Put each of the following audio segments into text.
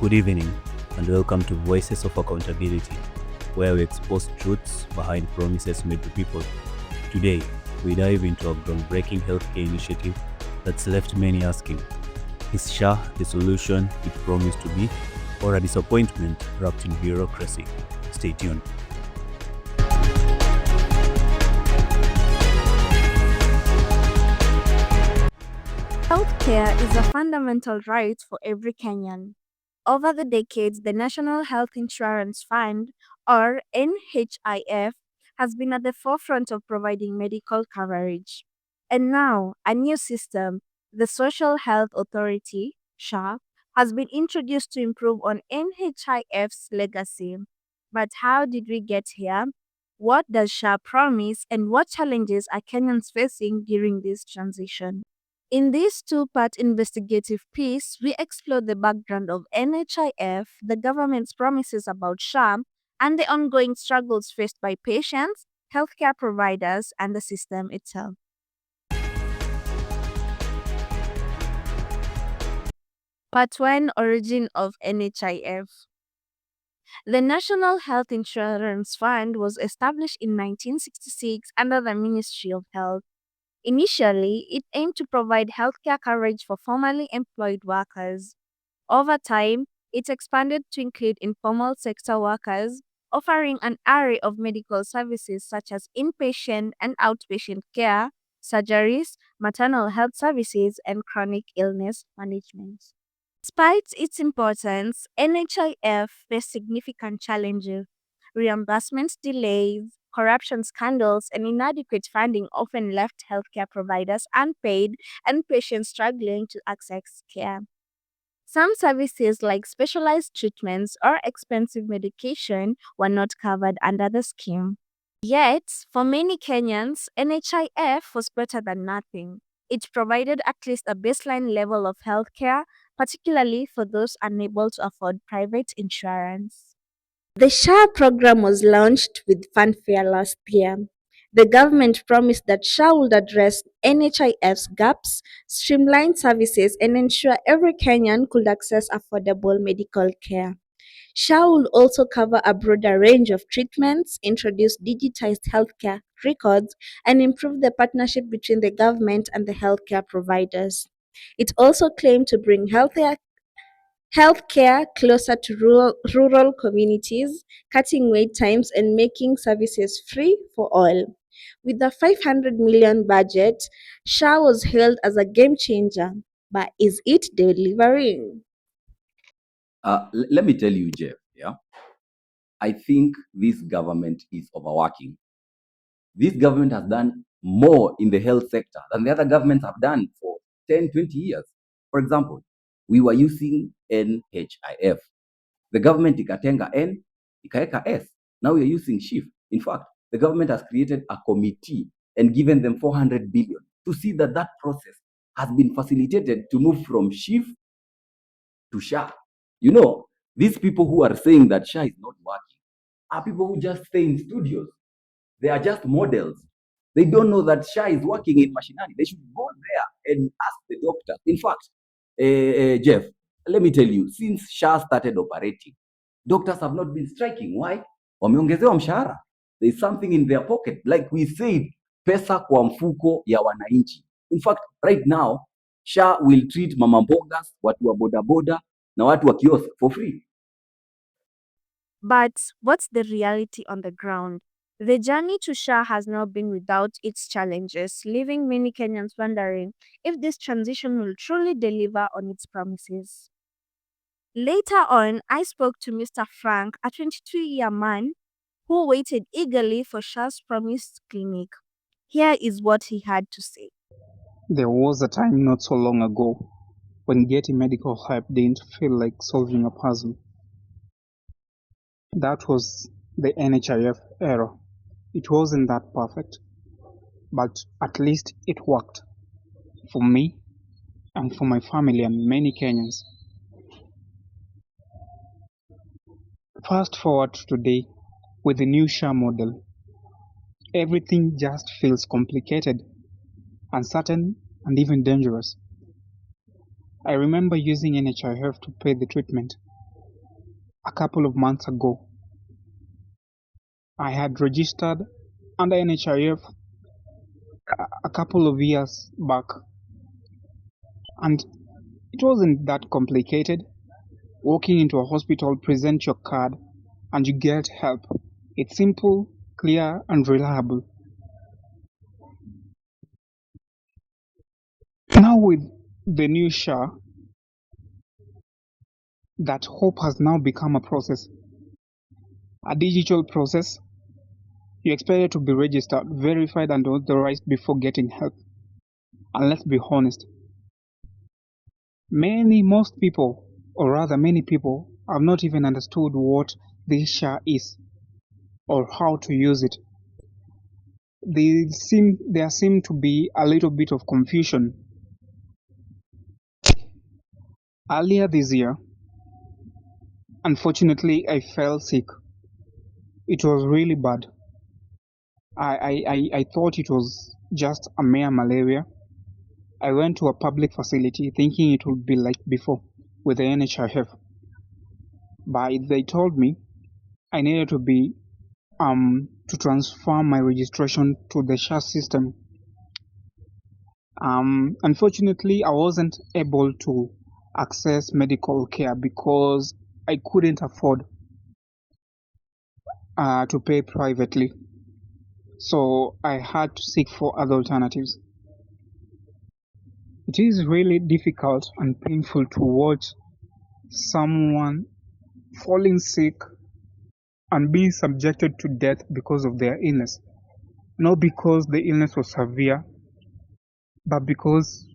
Good evening, and welcome to Voices of Accountability, where we expose truths behind promises made to people. Today, we dive into a groundbreaking healthcare initiative that's left many asking, is SHA the solution it promised to be, or a disappointment wrapped in bureaucracy? Stay tuned. Healthcare is a fundamental right for every Kenyan. Over the decades, the National Health Insurance Fund, or NHIF, has been at the forefront of providing medical coverage. And now, a new system, the Social Health Authority, SHA, has been introduced to improve on NHIF's legacy. But how did we get here? What does SHA promise, and what challenges are Kenyans facing during this transition? In this two-part investigative piece, we explore the background of NHIF, the government's promises about SHA, and the ongoing struggles faced by patients, healthcare providers, and the system itself. Part 1, Origin of NHIF. The National Health Insurance Fund was established in 1966 under the Ministry of Health. Initially, it aimed to provide healthcare coverage for formally employed workers. Over time, it expanded to include informal sector workers, offering an array of medical services such as inpatient and outpatient care, surgeries, maternal health services, and chronic illness management. Despite its importance, NHIF faced significant challenges. Reimbursement delays, corruption scandals, and inadequate funding often left healthcare providers unpaid and patients struggling to access care. Some services, like specialized treatments or expensive medication, were not covered under the scheme. Yet, for many Kenyans, NHIF was better than nothing. It provided at least a baseline level of healthcare, particularly for those unable to afford private insurance. The SHA program was launched with fanfare last year. The government promised that SHA would address NHIF's gaps, streamline services, and ensure every Kenyan could access affordable medical care. SHA will also cover a broader range of treatments, introduce digitized healthcare records, and improve the partnership between the government and the healthcare providers. It also claimed to bring healthcare closer to rural communities, cutting wait times and making services free for all. With the 500 million budget, SHA was hailed as a game changer. But is it delivering? Let me tell you, Jeff, yeah, I think this government is overworking. This government has done more in the health sector than the other governments have done for 10, 20 years. For example, we were using NHIF. The government ikatenga N, ikaeka S. Now we are using SHIF. In fact, the government has created a committee and given them 400 billion to see that that process has been facilitated to move from SHIF to SHA. You know, these people who are saying that SHA is not working are people who just stay in studios. They are just models. They don't know that SHA is working in machinery. They should go there and ask the doctor. In fact, Jeff, let me tell you, since SHA started operating, doctors have not been striking. Why? Wameongezewa mshahara. There is something in their pocket. Like we said, pesa kwa mfuko ya wananchi. In fact, right now, SHA will treat mama mbogas, watu wa bodaboda, na watu wa kiosk for free. But what's the reality on the ground? The journey to SHA has not been without its challenges, leaving many Kenyans wondering if this transition will truly deliver on its promises. Later on, I spoke to Mr. Frank, a 22-year man who waited eagerly for SHA's promised clinic. Here is what he had to say. There was a time not so long ago when getting medical help didn't feel like solving a puzzle. That was the NHIF era. It wasn't that perfect, but at least it worked for me and for my family and many Kenyans. Fast forward to today with the new SHA model. Everything just feels complicated, uncertain, and even dangerous. I remember using NHIF to pay the treatment, a couple of months ago. I had registered under NHIF a couple of years back, and it wasn't that complicated. Walking into a hospital, present your card, and you get help. It's simple, clear, and reliable. Now, with the new SHA, that hope has now become a process, a digital process. You're expected to be registered, verified, and authorized before getting help. And let's be honest, most people, or rather many people, have not even understood what this SHA is or how to use it. There seem to be a little bit of confusion. Earlier this year, unfortunately, I fell sick. It was really bad. I thought it was just a mere malaria. I went to a public facility thinking it would be like before with the NHIF. But they told me I needed to transfer my registration to the SHA system. Unfortunately, I wasn't able to access medical care because I couldn't afford to pay privately. So I had to seek for other alternatives. It is really difficult and painful to watch someone falling sick and being subjected to death because of their illness. Not because the illness was severe, but because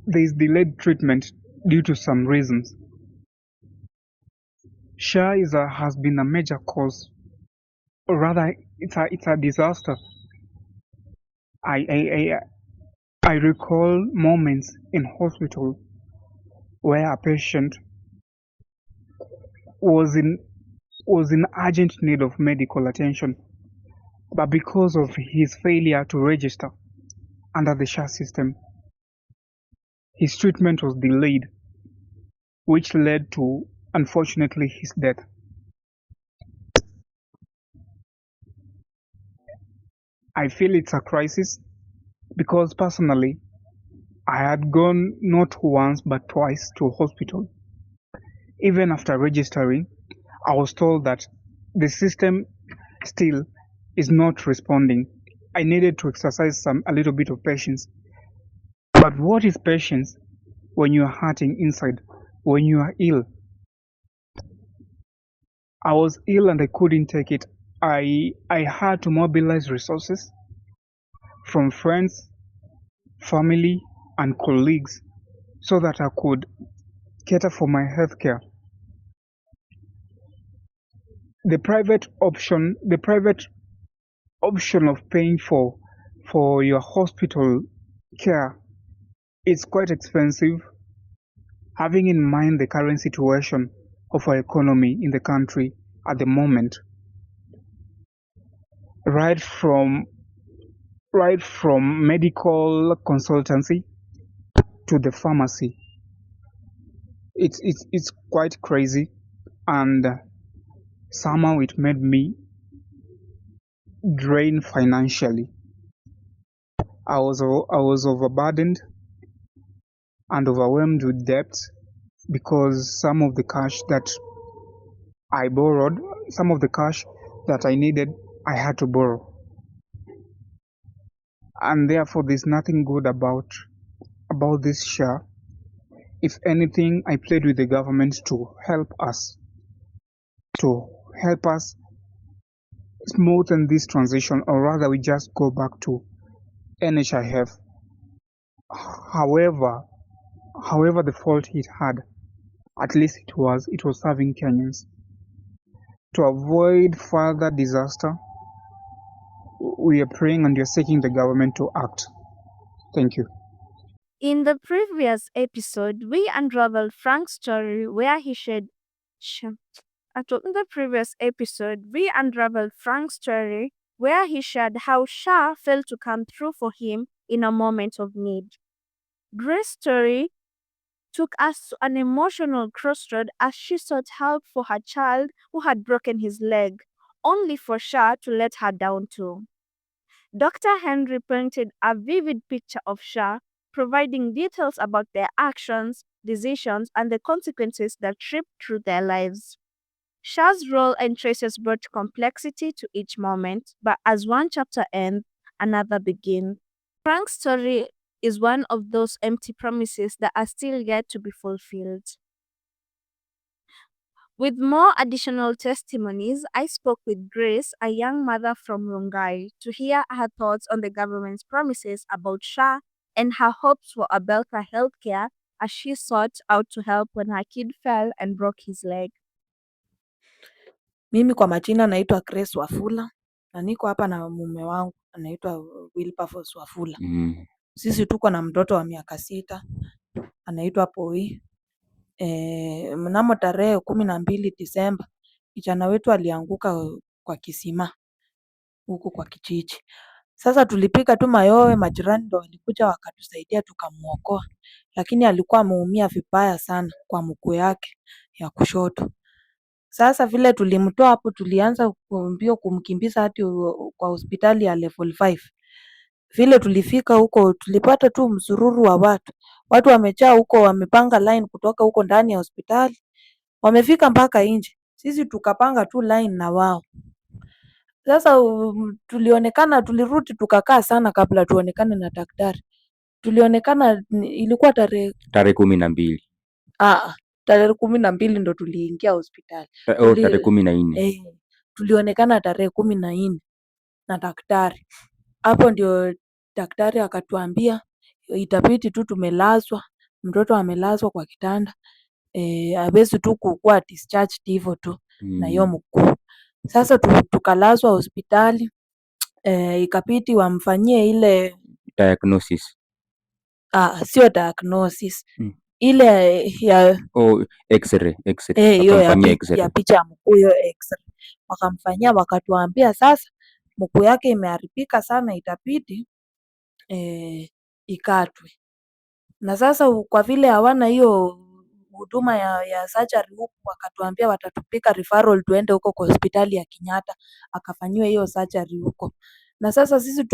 there is delayed treatment due to some reasons. SHA has been a major cause, or rather, it's a disaster. I, I, I, I recall moments in hospital where a patient was in urgent need of medical attention, but because of his failure to register under the SHA system, his treatment was delayed, which led to, unfortunately, his death. I feel it's a crisis because personally, I had gone not once but twice to hospital. Even after registering, I was told that the system still is not responding. I needed to exercise a little bit of patience. But what is patience when you are hurting inside, when you are ill? I was ill and I couldn't take it. I had to mobilize resources from friends, family, and colleagues so that I could cater for my healthcare. The private option of paying for your hospital care is quite expensive, having in mind the current situation of our economy in the country at the moment. Right from medical consultancy to the pharmacy, it's quite crazy, and somehow it made me drain financially. I was overburdened and overwhelmed with debt because some of the cash that I borrowed, some of the cash that I needed, I had to borrow. And therefore there's nothing good about this SHA. If anything, I played with the government to help us smoothen this transition, or rather we just go back to NHIF. However, the fault it had, at least it was serving Kenyans. To avoid further disaster, we are praying and we are seeking the government to act. Thank you. In the previous episode, we unraveled Frank's story where he shared. In the previous episode, we unraveled Frank's story where he shared how SHA failed to come through for him in a moment of need. Grace's story took us to an emotional crossroad as she sought help for her child who had broken his leg, only for SHA to let her down too. Dr. Henry painted a vivid picture of SHA, providing details about their actions, decisions, and the consequences that tripped through their lives. SHA's role and choices brought complexity to each moment, but as one chapter ends, another begins. Frank's story is one of those empty promises that are still yet to be fulfilled. With more additional testimonies, I spoke with Grace, a young mother from Rongai, to hear her thoughts on the government's promises about SHA and her hopes for a better healthcare as she sought out to help when her kid fell and broke his leg. Mimi kwa majina naitwa Grace Wafula na niko hapa na mume wangu anaitwa Wilberforce Wafula. Sisi tuko na mtoto wa miaka 6 anaitwa Poi. Mnamo tarehe 12 Disemba kijana wetu alianguka kwa kisima huku kwa kijiji. Sasa tulipiga tu mayowe, majirani ndo walikuja wakatusaidia tukamuokoa, lakini alikuwa ameumia vibaya sana kwa mguu yake ya kushoto. Sasa vile tulimtoa hapo, tulianza mbio kumkimbiza hadi kwa hospitali ya level 5. Vile tulifika huko tulipata tu msururu wa watu wamejaa huko, wamepanga line kutoka huko ndani ya hospitali, wamefika mpaka nje. Sisi tukapanga tu line na wao. Sasa tulirudi tukakaa sana kabla tuonekane na daktari. Tulionekana ilikuwa tarehe 12. Tarehe 12 ndo tuliingia hospitali. Tarehe 14. Tulionekana tarehe 14 na daktari. Hapo ndio daktari akatuambia itabidi tu tumelazwa, mtoto amelazwa kwa kitanda. Hawezi tu kuwa discharged hivyo tu na hiyo mguu. Sasa tukalazwa hospitali, ikabidi wamfanyie ile Diagnosis. Sio diagnosis. Ile ya X-ray. hiyo ya picha ya mguu, hiyo X-ray. Wakamfanyia wakatuambia sasa mguu yake imeharibika sana, itabidi ikatwe. Na sasa kwa vile hawana hiyo huduma ya surgery huku, wakatuambia watatupika referral tuende huko kwa hospitali ya Kenyatta akafanyiwe hiyo surgery huko. Na sasa sisi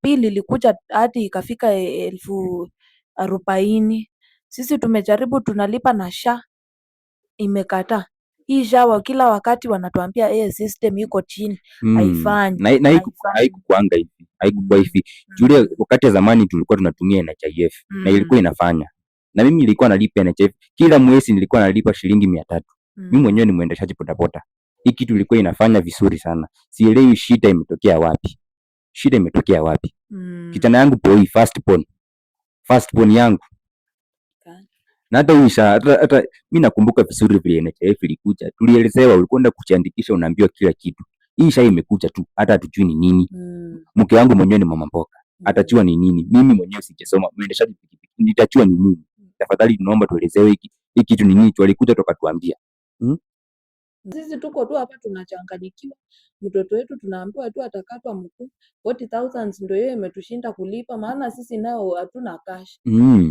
bili ilikuja hadi ikafika 40,000. Sisi tumejaribu tunalipa na SHA imekataa. Hii SHA kila wakati wanatuambia system iko chini, haifanyi. Na haikukuanga hivi. Haikukuwa hivi. Julia, wakati ya zamani tulikuwa tunatumia NHIF na ilikuwa inafanya. Na mimi nilikuwa nalipa NHIF. Kila mwezi nilikuwa nalipa shilingi 300. Mimi mwenyewe ni mwendeshaji bodaboda. Hii kitu ilikuwa inafanya vizuri sana. Sielewi shida imetokea wapi. Kijana yangu Poi, first born yangu. Na hata mimi nakumbuka vizuri vile NHIF ilikuja. Tulielezewa ulikwenda kujiandikisha unaambiwa kila kitu. Hii SHA imekuja tu, hata hatujui ni nini. Mke wangu mwenyewe ni mama mboga. Atajua ni nini. Mimi mwenyewe sijasoma, mwendeshaji pikipiki. Nitajua ni nini. Tafadhali tunaomba tuelezewe hiki kitu ni nini. Walikuja tukatuambia. Sisi tuko tu hapa tunachanganyikiwa. Mtoto wetu tunaambiwa tu atakatwa mguu. 40,000 ndio yeye imetushinda kulipa, maana sisi nao hatuna cash.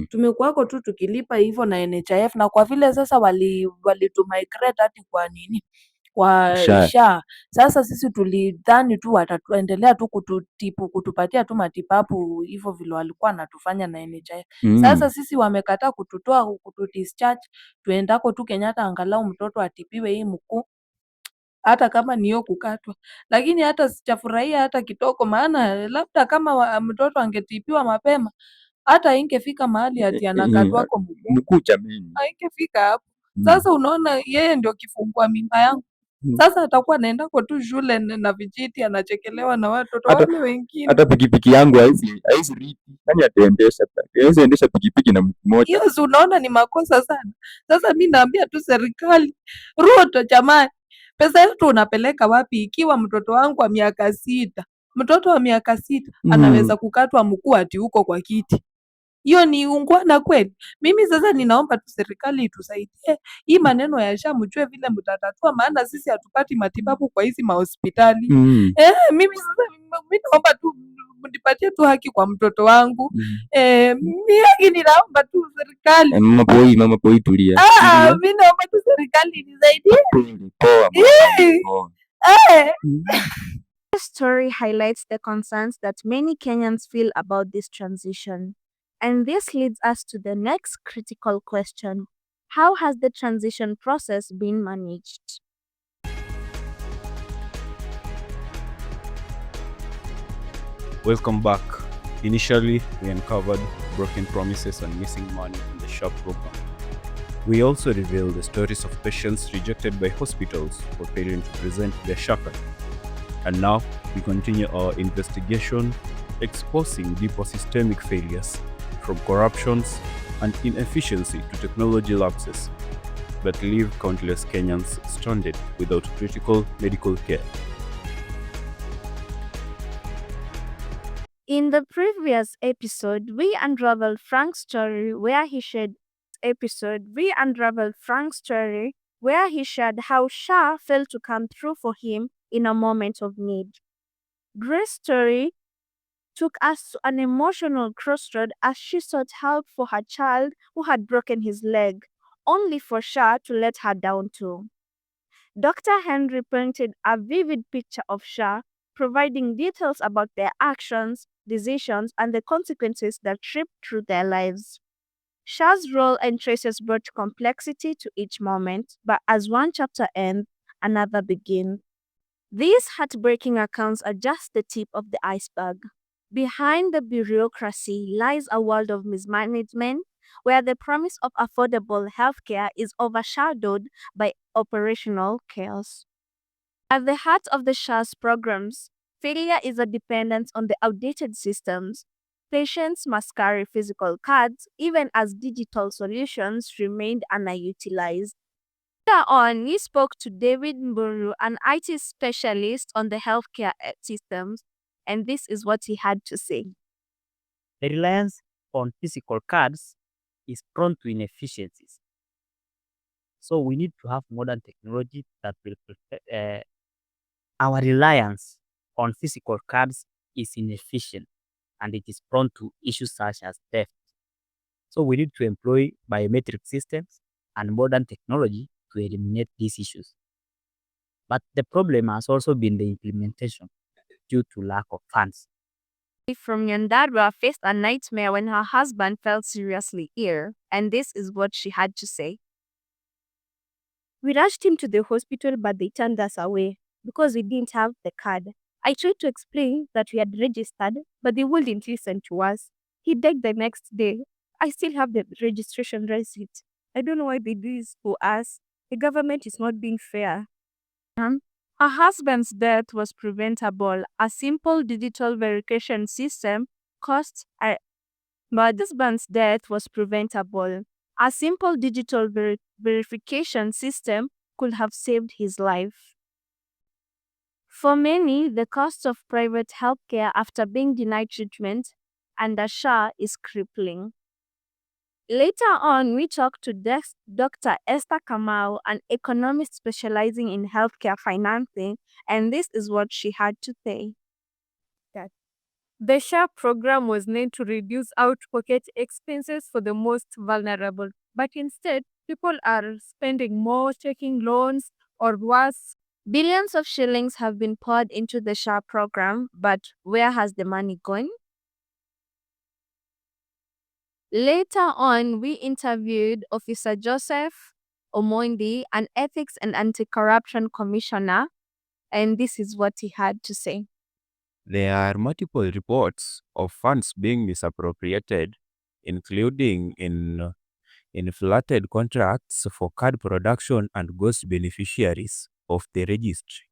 Tumekuwako tu tukilipa hivyo na NHIF, na kwa vile sasa walitumigrate hadi kwa nini kwa SHA. Sasa sisi tulidhani tu watatuendelea tu kutupatia tu matibabu hivyo vile walikuwa wanatufanya na NHIF. Sasa sisi wamekataa kututoa kutudischarge tuendako tu Kenyatta angalau mtoto atibiwe hii mguu, hata kama niyo kukatwa. Lakini hata sijafurahia hata kidogo, maana labda kama mtoto angetibiwa mapema hata ingefika mahali ati anakatwa kwa mguu. Haingefika hapo. Sasa unaona yeye ndio kifungua mimba yangu. Sasa atakuwa anaenda kwa tu shule na vijiti anachekelewa na watoto wale wengine. Hata pikipiki yangu haisi riti. Nani ataendesha? Hawezi endesha pikipiki na mtu mmoja. Hiyo unaona ni makosa sana. Sasa mimi naambia tu serikali, Ruto jamani, pesa yetu unapeleka wapi ikiwa mtoto wangu wa miaka 6, mtoto wa miaka 6 anaweza kukatwa mguu ati huko kwa kiti? Hiyo ni ungwana kweli? Mimi sasa ninaomba tu serikali itusaidie. Hii maneno ya SHA mjue vile mtatatua, maana sisi hatupati matibabu kwa hizi mahospitali. Mimi sasa naomba tu mnipatie tu haki kwa mtoto wangu. Mi haki ninaomba tu serikali. Mama Poi tulia. Mi naomba tu serikali inisaidie. Poa. This story highlights the concerns that many Kenyans feel about this transition. And this leads us to the next critical question. How has the transition process been managed? Welcome back. Initially, we uncovered broken promises and missing money in the SHA program. We also revealed the stories of patients rejected by hospitals for failing to present their SHA card. And now, we continue our investigation, exposing deeper systemic failures, from corruptions and inefficiency to technology lapses, that leave countless Kenyans stranded without critical medical care. In the previous episode, we unraveled Frank's story where he shared how SHA failed to come through for him in a moment of need. Grace's story took us to an emotional crossroad as she sought help for her child who had broken his leg, only for SHA to let her down too. Dr. Henry painted a vivid picture of SHA, providing details about their actions, decisions, and the consequences that tripped through their lives. SHA's role and choices brought complexity to each moment, but as one chapter ends, another begins. These heartbreaking accounts are just the tip of the iceberg. Behind the bureaucracy lies a world of mismanagement where the promise of affordable healthcare is overshadowed by operational chaos. At the heart of the SHA's programs, failure is a dependence on the outdated systems. Patients must carry physical cards even as digital solutions remained underutilized. Later on, we spoke to David Mburu, an IT specialist on the healthcare systems, and this is what he had to say. The reliance on physical cards is prone to inefficiencies. So we need to have modern technology that will our reliance on physical cards is inefficient and it is prone to issues such as theft. So we need to employ biometric systems and modern technology to eliminate these issues. But the problem has also been the implementation due to lack of funds. From Nyandarua faced a nightmare when her husband fell seriously ill, and this is what she had to say. We rushed him to the hospital, but they turned us away because we didn't have the card. I tried to explain that we had registered, but they wouldn't listen to us. He died the next day. I still have the registration receipt. I don't know why they do this for us. The government is not being fair. Her husband's death was preventable. A simple digital verification system cost a but husband's death was preventable. A simple digital verification system could have saved his life. For many, the cost of private healthcare after being denied treatment under SHA is crippling. Later on, we talked to Dr. Esther Kamau, an economist specializing in healthcare financing, and this is what she had to say. The SHA program was meant to reduce out-of-pocket expenses for the most vulnerable, but instead, people are spending more taking loans or worse. Billions of shillings have been poured into the SHA program, but where has the money gone? Later on, we interviewed Officer Joseph Omondi, an ethics and anti-corruption commissioner, and this is what he had to say. There are multiple reports of funds being misappropriated, including in inflated contracts for card production and ghost beneficiaries of the registry.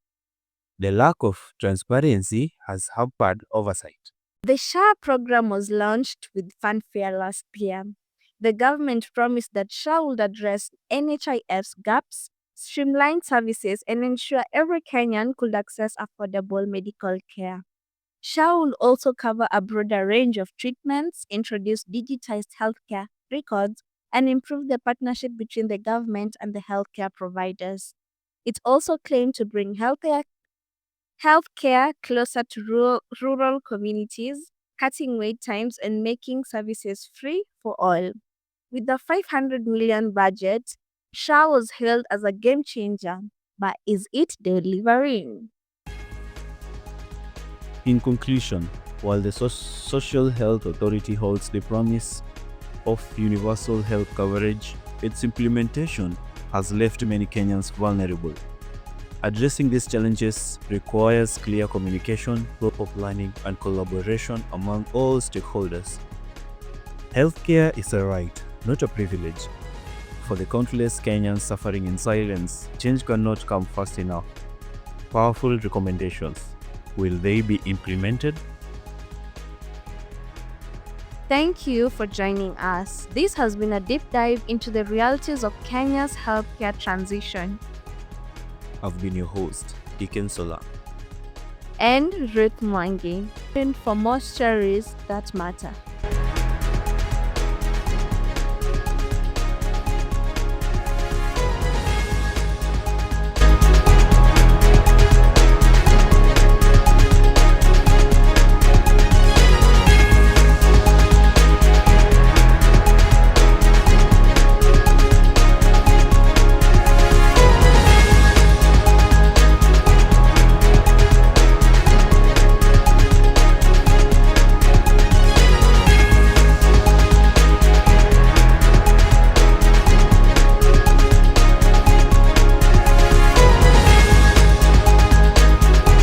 The lack of transparency has hampered oversight. The SHA program was launched with fanfare last year. The government promised that SHA would address NHIF's gaps, streamline services, and ensure every Kenyan could access affordable medical care. SHA will also cover a broader range of treatments, introduce digitized healthcare records, and improve the partnership between the government and the healthcare providers. It also claimed to bring healthcare closer to rural communities, cutting wait times, and making services free for all. With the 500 million budget, SHA was hailed as a game changer. But is it delivering? In conclusion, while the Social Health Authority holds the promise of universal health coverage, its implementation has left many Kenyans vulnerable. Addressing these challenges requires clear communication, proper planning, and collaboration among all stakeholders. Healthcare is a right, not a privilege. For the countless Kenyans suffering in silence, change cannot come fast enough. Powerful recommendations. Will they be implemented? Thank you for joining us. This has been a deep dive into the realities of Kenya's healthcare transition. I've been your host, Deacon Sola. And Ruth Mwangi, for more stories that matter.